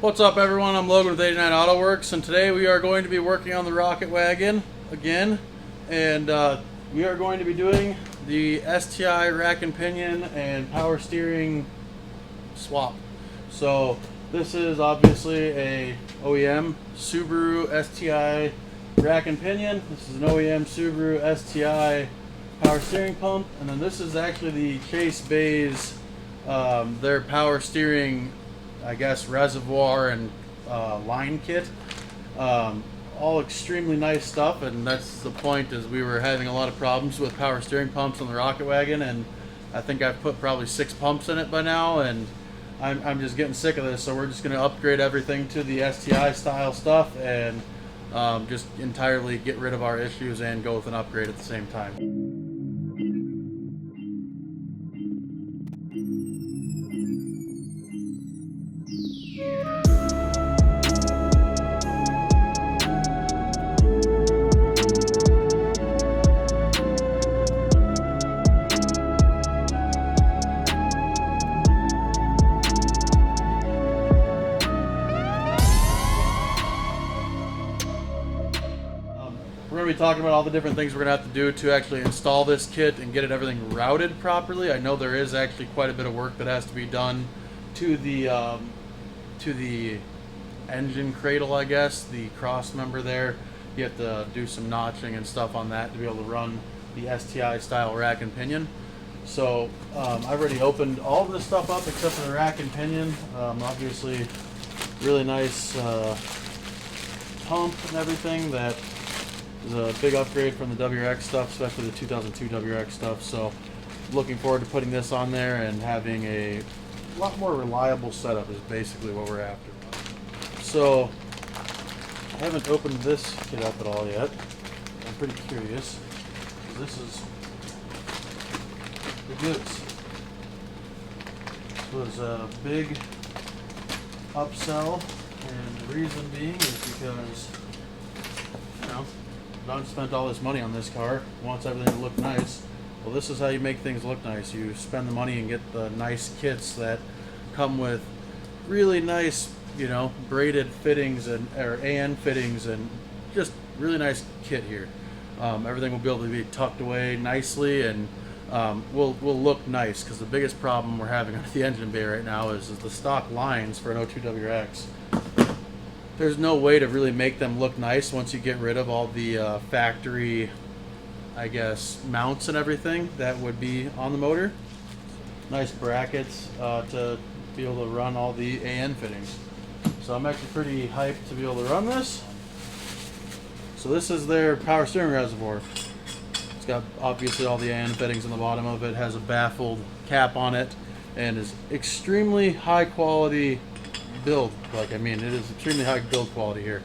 What's up everyone, I'm Logan with 89 Auto Works, and today we are going to be working on the Rocketwagon again, and we are going to be doing the STi rack and pinion and power steering swap. So this is obviously a OEM Subaru STi rack and pinion. This is an OEM Subaru STi power steering pump, and then this is actually the Chase Bays, their power steering, I guess, reservoir and line kit. All extremely nice stuff, and that's the point, is we were having a lot of problems with power steering pumps on the Rocketwagon, and I think I've put probably 6 pumps in it by now, and I'm just getting sick of this. So we're just going to upgrade everything to the STi style stuff and just entirely get rid of our issues and go with an upgrade at the same time. We're going to be talking about all the different things we're going to have to do to actually install this kit and get everything routed properly. I know there is actually quite a bit of work that has to be done to the engine cradle, I guess, the cross member there. You have to do some notching and stuff on that to be able to run the STi style rack and pinion. So I've already opened all of this stuff up except for the rack and pinion. Obviously really nice pump and everything. That is a big upgrade from the WRX stuff, especially the 2002 WRX stuff. So looking forward to putting this on there and having a lot more reliable setup is basically what we're after. So I haven't opened this kit up at all yet. I'm pretty curious. This is the goods. This was a big upsell, and the reason being is because, you know, Don spent all this money on this car, wants everything to look nice. Well, this is how you make things look nice. You spend the money and get the nice kits that come with really nice, you know, braided fittings and or AN fittings, and just really nice kit here. Everything will be able to be tucked away nicely, and will look nice, because the biggest problem we're having under the engine bay right now is the stock lines for an 02 WRX. There's no way to really make them look nice once you get rid of all the factory, I guess, mounts and everything that would be on the motor. Nice brackets to be able to run all the AN fittings. So I'm actually pretty hyped to be able to run this. So this is their power steering reservoir. It's got obviously all the AN fittings on the bottom of it, has a baffled cap on it, and is extremely high quality build. Like, I mean, it is extremely high build quality here,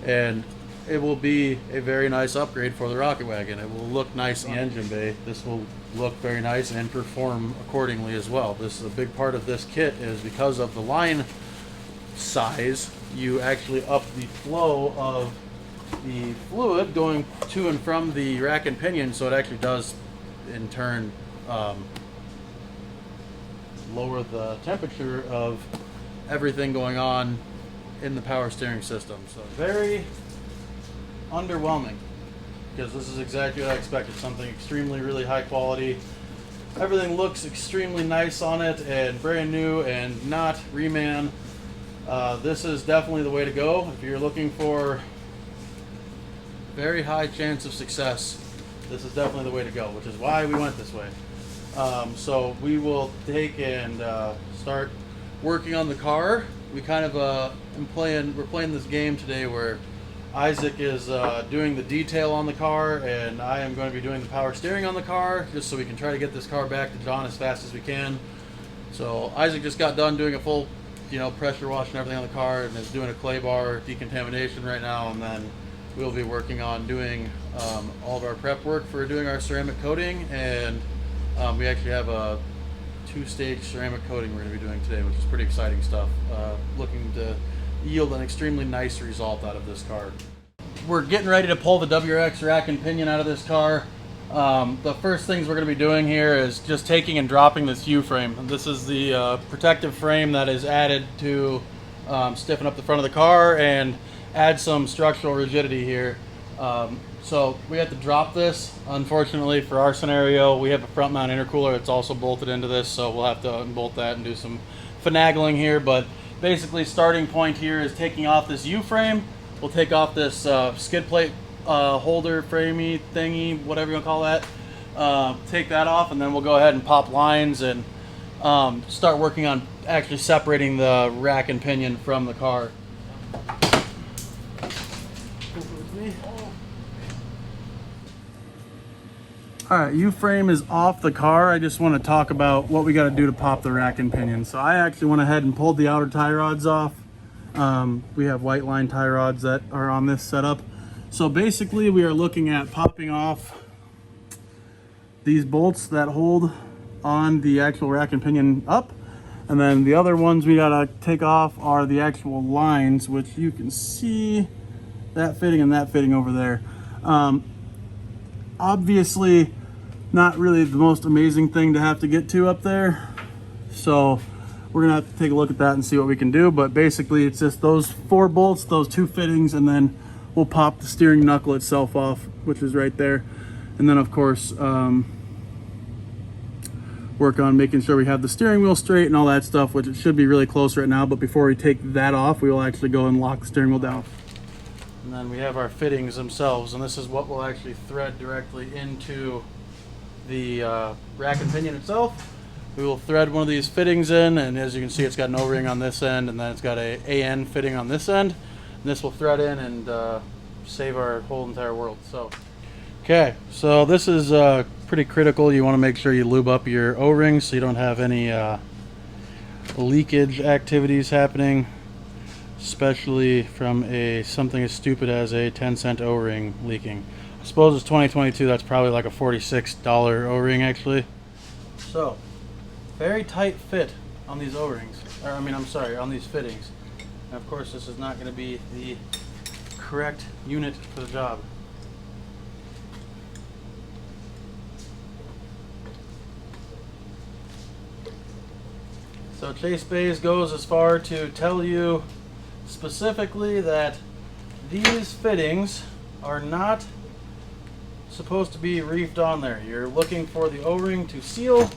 and it will be a very nice upgrade for the Rocketwagon. It will look nice in the engine bay. This will look very nice and perform accordingly as well. This is a big part of this kit, is because of the line size, you actually up the flow of the fluid going to and from the rack and pinion, so it actually does in turn lower the temperature of everything going on in the power steering system. So very underwhelming, because this is exactly what I expected. Something extremely really high quality. Everything looks extremely nice on it and brand new and not reman. This is definitely the way to go if you're looking for very high chance of success. This is definitely the way to go, which is why we went this way. So we will take and start working on the car. We kind of we're playing this game today where Isaac is doing the detail on the car, and I am going to be doing the power steering on the car, just so we can try to get this car back to John as fast as we can. So Isaac just got done doing a full, you know, pressure wash and everything on the car, and is doing a clay bar decontamination right now, and then we'll be working on doing all of our prep work for doing our ceramic coating, and we actually have a 2-stage ceramic coating we're going to be doing today, which is pretty exciting stuff. Looking to yield an extremely nice result out of this car. We're getting ready to pull the WRX rack and pinion out of this car. The first things we're going to be doing here is just taking and dropping this U-frame. This is the protective frame that is added to stiffen up the front of the car and add some structural rigidity here. So we had to drop this. Unfortunately for our scenario, we have a front mount intercooler that's also bolted into this, so we'll have to unbolt that and do some finagling here. But basically, starting point here is taking off this U-frame. We'll take off this skid plate holder framey thingy, whatever you want to call that. Take that off, and then we'll go ahead and pop lines and start working on actually separating the rack and pinion from the car. Alright, U-frame is off the car. I just want to talk about what we got to do to pop the rack and pinion. So I actually went ahead and pulled the outer tie rods off. We have white line tie rods that are on this setup. So basically we are looking at popping off these bolts that hold on the actual rack and pinion up. And then the other ones we got to take off are the actual lines, which you can see that fitting and that fitting over there. Obviously not really the most amazing thing to have to get to up there, so we're gonna have to take a look at that and see what we can do. But basically it's just those 4 bolts, those 2 fittings, and then we'll pop the steering knuckle itself off, which is right there. And then of course work on making sure we have the steering wheel straight and all that stuff, which it should be really close right now. But before we take that off, we will actually go and lock the steering wheel down. And then we have our fittings themselves, and this is what will actually thread directly into the rack and pinion itself. We will thread one of these fittings in, and as you can see, it's got an O-ring on this end, and then it's got a AN fitting on this end. And this will thread in and save our whole entire world. So, okay, so this is pretty critical. You want to make sure you lube up your O-rings so you don't have any leakage activities happening, especially from something as stupid as a 10-cent O-ring leaking. I suppose it's 2022, that's probably like a $46 O-ring actually. So, very tight fit on these O-rings, or I mean, I'm sorry, on these fittings. And of course this is not going to be the correct unit for the job. So Chase Bays goes as far to tell you specifically that these fittings are not supposed to be reefed on there. You're looking for the O-ring to seal,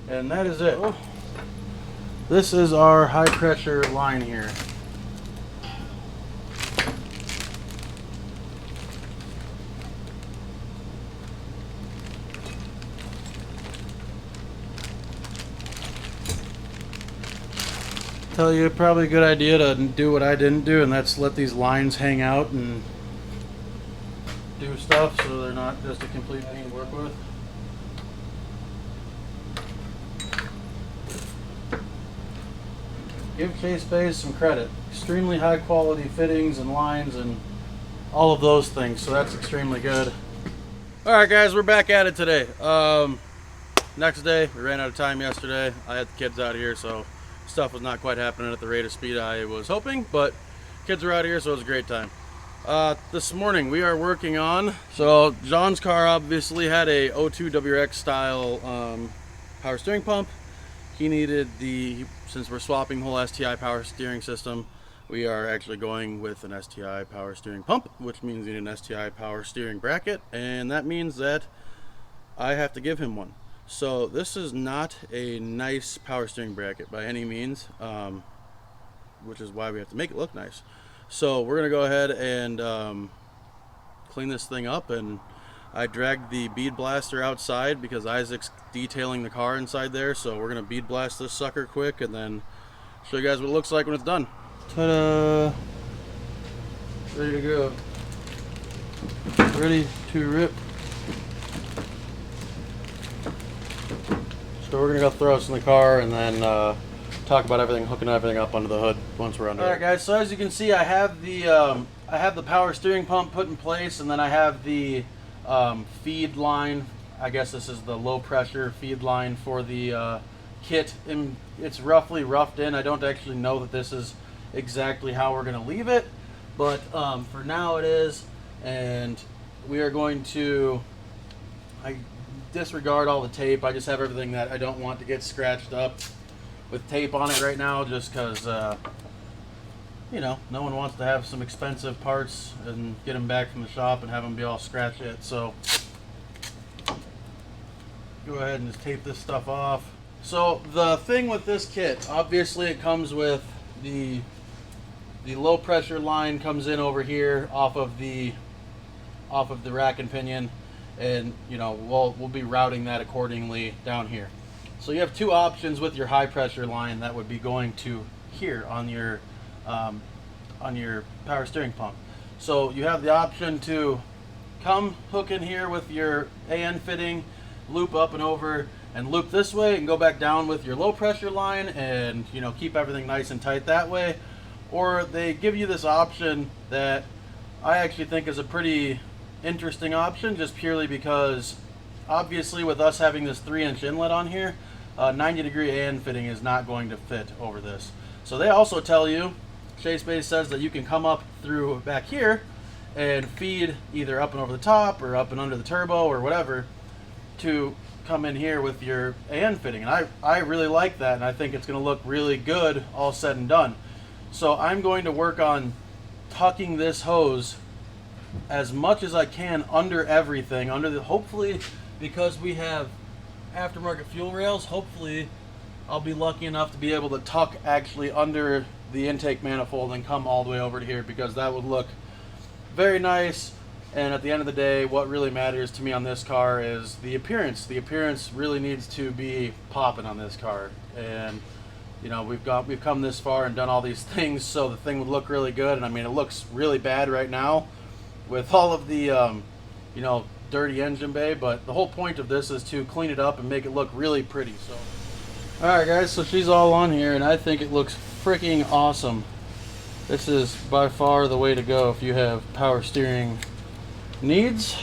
and that is it. This is our high pressure line here. Tell you, probably a good idea to do what I didn't do, and that's let these lines hang out and do stuff so they're not just a complete pain to work with. Give Chase Bays some credit. Extremely high quality fittings and lines and all of those things, so that's extremely good. Alright guys, we're back at it today. Next day, we ran out of time yesterday. I had the kids out here, so stuff was not quite happening at the rate of speed I was hoping, but kids were out here, so it was a great time. This morning we are working on, so John's car obviously had a 02 WRX style power steering pump. He needed since we're swapping the whole STi power steering system, we are actually going with an STi power steering pump, which means you need an STi power steering bracket, and that means that I have to give him one. So this is not a nice power steering bracket by any means, which is why we have to make it look nice. So we're gonna go ahead and clean this thing up, and I dragged the bead blaster outside because Isaac's detailing the car inside there, so we're gonna bead blast this sucker quick and then show you guys what it looks like when it's done. Ta-da! Ready to go. Ready to rip. So we're gonna go throw us in the car and then talk about everything, hooking everything up under the hood once we're under. All right, guys. So as you can see, I have the power steering pump put in place, and then I have the feed line. I guess this is the low pressure feed line for the kit. It's roughly roughed in. I don't actually know that this is exactly how we're gonna leave it, but for now it is, and we are going to. I disregard all the tape. I just have everything that I don't want to get scratched up with tape on it right now, just because you know, no one wants to have some expensive parts and get them back from the shop and have them be all scratched it. So go ahead and just tape this stuff off. So the thing with this kit, obviously it comes with the low pressure line comes in over here off of the rack and pinion, and you know, we'll be routing that accordingly down here. So you have two options with your high pressure line that would be going to here on your power steering pump. So you have the option to come hook in here with your AN fitting, loop up and over, and loop this way and go back down with your low pressure line, and you know, keep everything nice and tight that way. Or they give you this option that I actually think is a pretty interesting option, just purely because obviously with us having this 3-inch inlet on here, 90-degree AN fitting is not going to fit over this. So they also tell you, Chase Bays says that you can come up through back here and feed either up and over the top or up and under the turbo or whatever to come in here with your AN fitting. And I really like that, and I think it's going to look really good all said and done. So I'm going to work on tucking this hose as much as I can under everything, hopefully, because we have aftermarket fuel rails, hopefully I'll be lucky enough to be able to tuck actually under the intake manifold and come all the way over to here, because that would look very nice. And at the end of the day, what really matters to me on this car is the appearance. The appearance really needs to be popping on this car. And you know, we've come this far and done all these things, so the thing would look really good. And I mean, it looks really bad right now with all of the you know, dirty engine bay, but the whole point of this is to clean it up and make it look really pretty. So alright guys, so she's all on here and I think it looks freaking awesome. This is by far the way to go if you have power steering needs.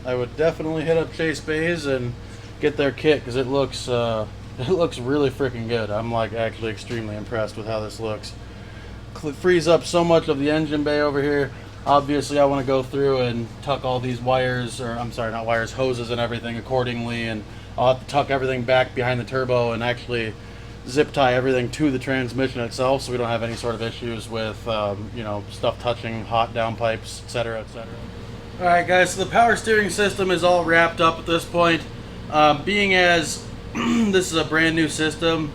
I would definitely hit up Chase Bays and get their kit, because it looks really freaking good. I'm like actually extremely impressed with how this looks. Frees up so much of the engine bay over here. Obviously I want to go through and tuck all these wires, or I'm sorry, not wires, hoses and everything accordingly, and I'll have to tuck everything back behind the turbo and actually zip tie everything to the transmission itself, so we don't have any sort of issues with you know, stuff touching hot downpipes, etc., etc. Alright guys, so the power steering system is all wrapped up at this point. Being as this is a brand new system,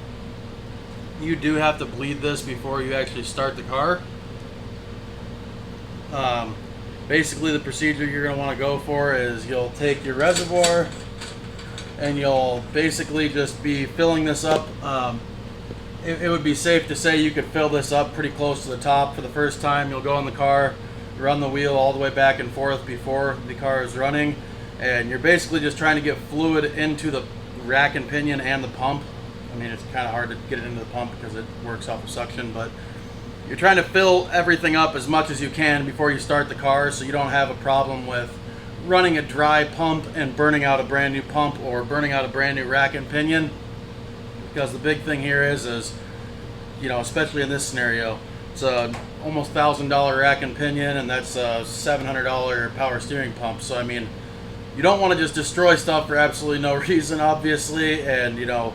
you do have to bleed this before you actually start the car. Basically the procedure you're going to want to go for is you'll take your reservoir and you'll basically just be filling this up. It would be safe to say you could fill this up pretty close to the top for the first time. You'll go in the car, run the wheel all the way back and forth before the car is running, and you're basically just trying to get fluid into the rack and pinion and the pump. I mean, it's kind of hard to get it into the pump because it works off of suction, but you're trying to fill everything up as much as you can before you start the car, so you don't have a problem with running a dry pump and burning out a brand new pump or burning out a brand new rack and pinion. Because the big thing here is you know, especially in this scenario, it's a almost $1,000 rack and pinion, and that's a $700 power steering pump. So I mean, you don't want to just destroy stuff for absolutely no reason, obviously, and you know,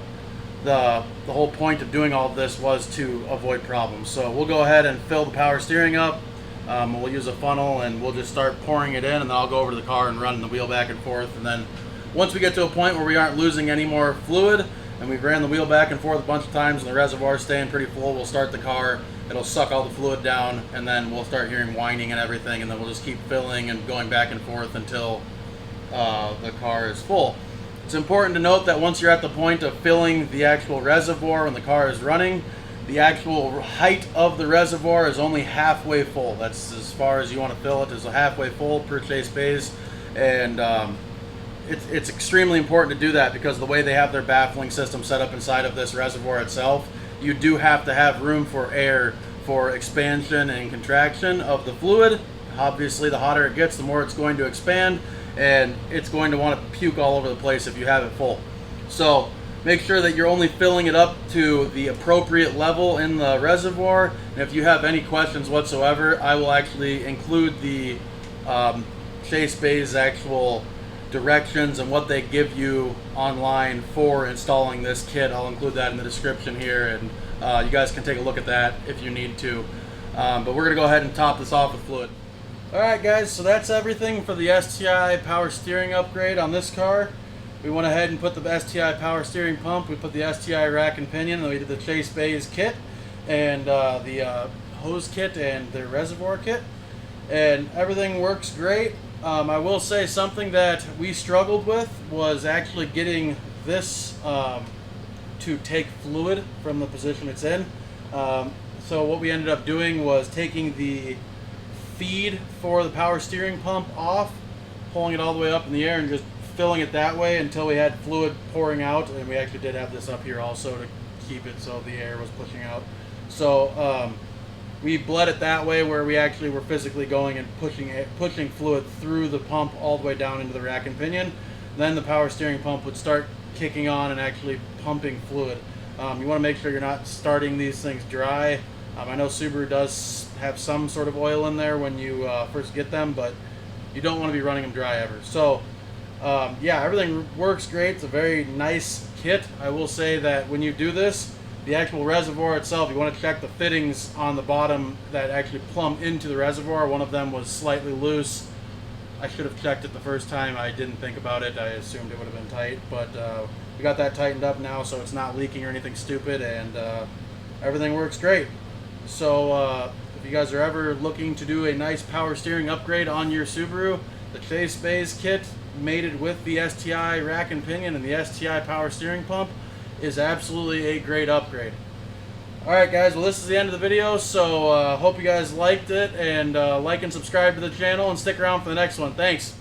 the whole point of doing all of this was to avoid problems. So we'll go ahead and fill the power steering up. We'll use a funnel and we'll just start pouring it in, and then I'll go over to the car and run the wheel back and forth. And then once we get to a point where we aren't losing any more fluid and we've ran the wheel back and forth a bunch of times and the reservoir's staying pretty full, we'll start the car. It'll suck all the fluid down, and then we'll start hearing whining and everything, and then we'll just keep filling and going back and forth until the car is full. It's important to note that once you're at the point of filling the actual reservoir when the car is running, the actual height of the reservoir is only halfway full. That's as far as you want to fill it, is halfway full per Chase Bays. And it's extremely important to do that, because the way they have their baffling system set up inside of this reservoir itself, you do have to have room for air for expansion and contraction of the fluid. Obviously, the hotter it gets, the more it's going to expand, and it's going to want to puke all over the place if you have it full. So make sure that you're only filling it up to the appropriate level in the reservoir. And if you have any questions whatsoever, I will actually include the Chase Bays actual directions and what they give you online for installing this kit. I'll include that in the description here, and you guys can take a look at that if you need to. But we're gonna go ahead and top this off with fluid. Alright guys, so that's everything for the STi power steering upgrade on this car. We went ahead and put the STi power steering pump, we put the STi rack and pinion, and we did the Chase Bays kit, and the hose kit and the reservoir kit. And everything works great. I will say something that we struggled with was actually getting this to take fluid from the position it's in. So what we ended up doing was taking the feed for the power steering pump off, pulling it all the way up in the air and just filling it that way until we had fluid pouring out. And we actually did have this up here also to keep it so the air was pushing out. So we bled it that way, where we actually were physically going and pushing fluid through the pump all the way down into the rack and pinion. Then the power steering pump would start kicking on and actually pumping fluid. You want to make sure you're not starting these things dry. I know Subaru does have some sort of oil in there when you first get them, but you don't want to be running them dry ever. So yeah, everything works great. It's a very nice kit. I will say that when you do this, the actual reservoir itself, you want to check the fittings on the bottom that actually plumb into the reservoir. One of them was slightly loose. I should have checked it the first time. I didn't think about it. I assumed it would have been tight, but we got that tightened up now, so it's not leaking or anything stupid, and everything works great. So if you guys are ever looking to do a nice power steering upgrade on your Subaru, the Chase Bays kit mated with the STi rack and pinion and the STi power steering pump is absolutely a great upgrade. Alright guys, well this is the end of the video, so hope you guys liked it, and like and subscribe to the channel and stick around for the next one. Thanks!